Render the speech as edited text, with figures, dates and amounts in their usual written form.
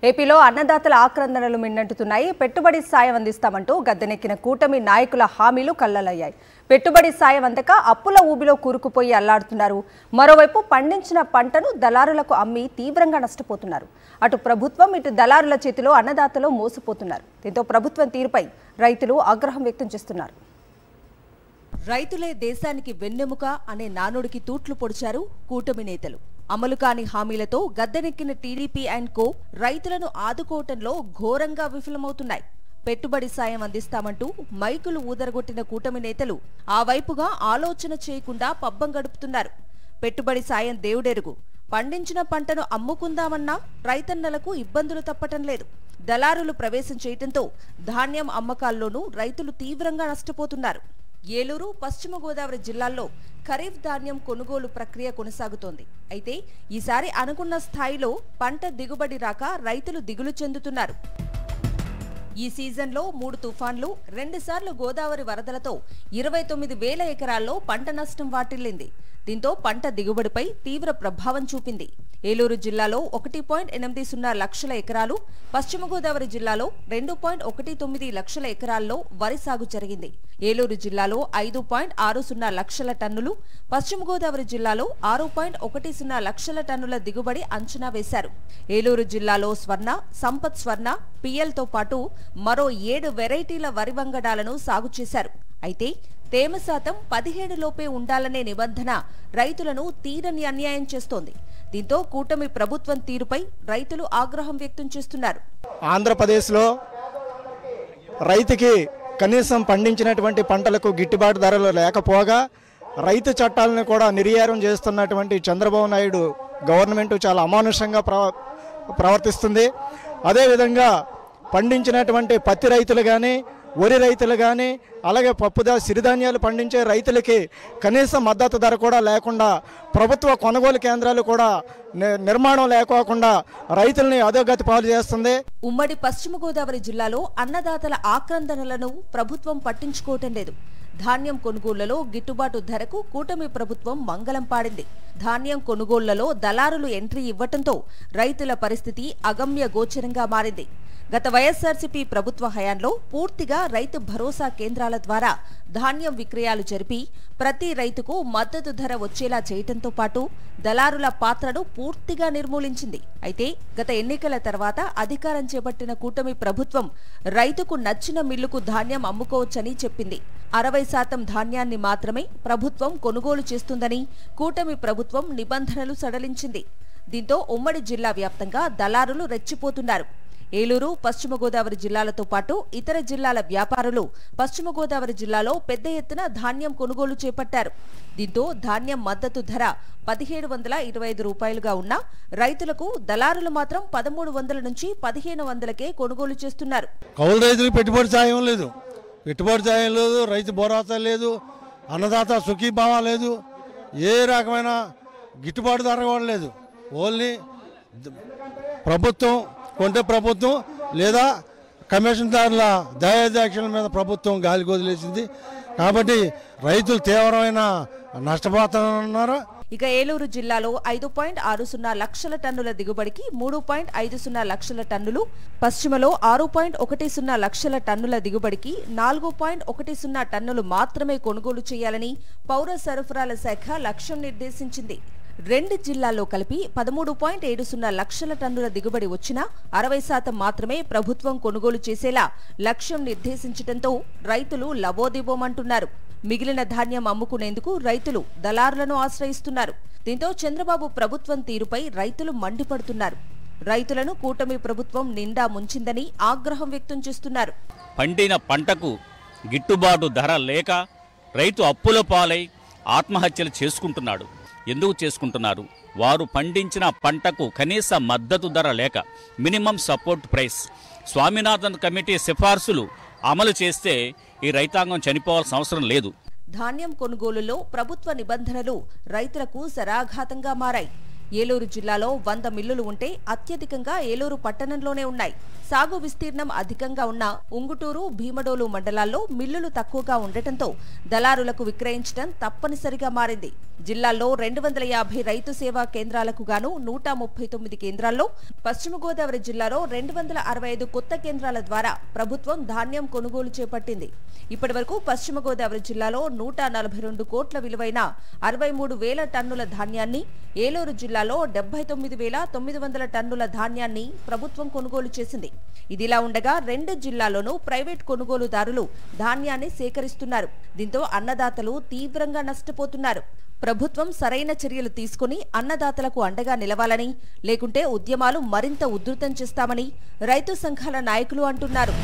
ఏపీలో అన్నదాతల ఆక్రందనలు మిన్నంటుతున్నాయి. పెట్టుబడి సాయం అందిస్తామంటూ గద్దెనెక్కిన కూటమి నాయకుల హామీలు కల్లలయ్యాయి. పెట్టుబడి సాయం అందక అప్పుల ఊబిలో కూరుకుపోయి అల్లాడుతున్నారు. మరోవైపు పండించిన పంటను దళారులకు అమ్మి తీవ్రంగా నష్టపోతున్నారు. అటు ప్రభుత్వం ఇటు దళారుల చేతిలో అన్నదాతలు మోసపోతున్నారు. దీంతో ప్రభుత్వం తీరుపై రైతులు ఆగ్రహం వ్యక్తం చేస్తున్నారు. రైతులే దేశానికి వెన్నెముక అనే నానుడికి తూట్లు పొడిచారు కూటమి నేతలు. అమలు కాని హామీలతో గద్దెనెక్కిన టీడీపీ అండ్ కో రైతులను ఆదుకోవటంలో ఘోరంగా విఫలమవుతున్నాయి. పెట్టుబడి సాయం అందిస్తామంటూ మైకులు ఊదరగొట్టిన కూటమి నేతలు ఆ వైపుగా ఆలోచన చేయకుండా పబ్బం గడుపుతున్నారు. పెట్టుబడి సాయం దేవుడెరుగు, పండించిన పంటను అమ్ముకుందామన్నా రైతన్నలకు ఇబ్బందులు తప్పటం లేదు. దళారులు ప్రవేశం చేయటంతో ధాన్యం అమ్మకాల్లోనూ రైతులు తీవ్రంగా నష్టపోతున్నారు. ఏలూరు, పశ్చిమ గోదావరి జిల్లాల్లో ఖరీఫ్ ధాన్యం కొనుగోలు ప్రక్రియ కొనసాగుతోంది. అయితే ఈసారి అనుకున్న స్థాయిలో పంట దిగుబడి రాక రైతులు దిగులు చెందుతున్నారు. ఈ సీజన్లో 3 తుఫాన్లు, 2 సార్లు గోదావరి వరదలతో 29,000 ఎకరాల్లో పంట నష్టం వాటిల్లింది. దీంతో పంట దిగుబడిపై తీవ్ర ప్రభావం చూపింది. ఏలూరు జిల్లాలో 1.80 లక్షల ఎకరాలు, పశ్చిమ గోదావరి జిల్లాలో 2.19 లక్షల ఎకరాల్లో వరి సాగు జరిగింది. ఏలూరు జిల్లాలో 5.60 లక్షల టన్నులు, పశ్చిమ గోదావరి జిల్లాలో 6.10 లక్షల టన్నుల దిగుబడి అంచనా వేశారు. ఏలూరు జిల్లాలో స్వర్ణ, సంపత్ స్వర్ణ, పిఎల్తో పాటు మరో 7 వెరైటీల వరి వంగడాలను సాగు చేశారు. అయితే తేమ శాతం 17 లోపే ఉండాలనే నిబంధన రైతులను తీరని అన్యాయం చేస్తోంది. దీంతో కూటమి ప్రభుత్వం తీరుపై రైతులు ఆగ్రహం వ్యక్తం చేస్తున్నారు. ఆంధ్రప్రదేశ్లో రైతుకి కనీసం పండించినటువంటి పంటలకు గిట్టుబాటు ధరలు లేకపోగా రైతు చట్టాలను కూడా నిర్వీర్యం చేస్తున్నటువంటి చంద్రబాబు నాయుడు గవర్నమెంట్ చాలా అమానుషంగా ప్రవర్తిస్తుంది. అదేవిధంగా పండించినటువంటి పత్తి రైతులు కానీ, వరి రైతులు కానీ, అలాగే సిరిధాన్యాలు పండించే రైతులకి కనీస మద్దతు ధర కూడా లేకుండా, ప్రభుత్వ కొనుగోలు కేంద్రాలు కూడా నిర్మాణం లేకోకుండా రైతుల్ని అధోగతి పాలు చేస్తుంది. ఉమ్మడి పశ్చిమ గోదావరి జిల్లాలో అన్నదాతల ఆక్రందనలను ప్రభుత్వం పట్టించుకోవటం లేదు. ధాన్యం కొనుగోళ్లలో గిట్టుబాటు ధరకు కూటమి ప్రభుత్వం మంగళం పాడింది. ధాన్యం కొనుగోళ్లలో దళారులు ఎంట్రీ ఇవ్వటంతో రైతుల పరిస్థితి అగమ్య గోచరంగా మారింది. గత వైఎస్ఆర్సీపీ ప్రభుత్వ హయాంలో పూర్తిగా రైతు భరోసా కేంద్రాల ద్వారా ధాన్యం విక్రయాలు జరిపి ప్రతి రైతుకు మద్దతు ధర వచ్చేలా చేయటంతో పాటు దళారుల పాత్రను పూర్తిగా నిర్మూలించింది. అయితే గత ఎన్నికల తర్వాత అధికారం చేపట్టిన కూటమి ప్రభుత్వం రైతుకు నచ్చిన మిల్లుకు ధాన్యం అమ్ముకోవచ్చని చెప్పింది. 60% ధాన్యాన్ని మాత్రమే ప్రభుత్వం కొనుగోలు చేస్తుందని కూటమి ప్రభుత్వం నిబంధనలు సడలించింది. దీంతో ఉమ్మడి జిల్లా వ్యాప్తంగా దళారులు రెచ్చిపోతున్నారు. ఏలూరు, పశ్చిమ గోదావరి జిల్లాలతో పాటు ఇతర జిల్లాల వ్యాపారులు పశ్చిమ గోదావరి జిల్లాలో పెద్ద ఎత్తున ధాన్యం కొనుగోలు చేపట్టారు. దీంతో ధాన్యం మద్దతు ధర 1,725 రూపాయలుగా ఉన్న రైతులకు దళారులు మాత్రం 1,300 నుంచి 1,500కే కొనుగోలు చేస్తున్నారు. కౌలు రైతులకు పెట్టుబడి సాయం లేదు, రైతు భరోసా లేదు, అన్నదాత సుఖీభావ లేదు, ఏ రకమైన గిట్టుబాటు ధర కూడా లేదు. ఓన్లీ ప్రభుత్వం కొంటే ప్రభుత్వం లేదా కమిషన్దారుల దయాదాక్షల మీద ప్రభుత్వం గాలి వదిలేసింది. కాబట్టి రైతులు తీవ్రమైన నష్టపోతున్నారు. ఇక ఏలూరు జిల్లాలో 5.60 లక్షల టన్నుల దిగుబడికి 3.50 లక్షల టన్నులు, పశ్చిమలో 6.10 లక్షల టన్నుల దిగుబడికి 4.10 టన్నులు మాత్రమే కొనుగోలు చేయాలని పౌర సరఫరాల శాఖ లక్ష్యం నిర్దేశించింది. 2 జిల్లాల్లో కలిపి 13.70 లక్షల టన్నుల దిగుబడి వచ్చినా 60% మాత్రమే ప్రభుత్వం కొనుగోలు చేసేలా లక్ష్యం నిర్దేశించడంతో రైతులు లబోదిబోమంటున్నారు. మిగిలిన ధాన్యం అమ్ముకునేందుకు రైతులు దళారులను ఆశ్రయిస్తున్నారు. దీంతో చంద్రబాబు ప్రభుత్వం తీరుపై రైతులు మండిపడుతున్నారు. రైతులను కూటమి ప్రభుత్వం నిండా ముంచిందని ఆగ్రహం వ్యక్తం చేస్తున్నారు. పండిన పంటకు గిట్టుబాటు ధర లేక రైతు అప్పుల పాలై ఆత్మహత్యలు చేసుకుంటున్నాడు. ఎందుకు చేసుకుంటున్నారు? వారు పండించిన పంటకు కనీస మద్దతు ధర లేక, minimum support price, Swaminathan committee సిఫార్సులు అమలు చేస్తే ఈ రైతాంగం చనిపోవాల్సిన అవసరం లేదు. ధాన్యం కొనుగోలులో ప్రభుత్వ నిబంధనలు రైతులకు శరాఘాతంగా మారాయి. ఏలూరు జిల్లాలో 100 మిల్లులు ఉంటే అత్యధికంగా ఏలూరు పట్టణంలోనే ఉన్నాయి. సాగు విస్తీర్ణం అధికంగా ఉన్న ఉంగుటూరు, భీమడోలు మండలాల్లో మిల్లులు తక్కువగా ఉండటంతో దళారులకు విక్రయించడం తప్పనిసరిగా మారింది. జిల్లాల్లో 250 రైతు సేవా కేంద్రాలకు గాను 139 కేంద్రాల్లో, పశ్చిమ గోదావరి జిల్లాలో 265 కొత్త కేంద్రాల ద్వారా ప్రభుత్వం ధాన్యం కొనుగోలు చేపట్టింది. ఇప్పటివరకు పశ్చిమ గోదావరి జిల్లాలో 142 కోట్ల విలువైన 63,000 టన్నుల ధాన్యాన్ని, ఏలూరు జిల్లాలో 79,900 టన్నుల ధాన్యాన్ని ప్రభుత్వం కొనుగోలు చేసింది. ఇదిలా ఉండగా 2 జిల్లాల్లోనూ ప్రైవేట్ కొనుగోలుదారులు ధాన్యాన్ని సేకరిస్తున్నారు. దీంతో అన్నదాతలు తీవ్రంగా నష్టపోతున్నారు. ప్రభుత్వం సరైన చర్యలు తీసుకుని అన్నదాతలకు అండగా నిలవాలని, లేకుంటే ఉద్యమాలు మరింత ఉధృతం చేస్తామని రైతు సంఘాల నాయకులు అంటున్నారు.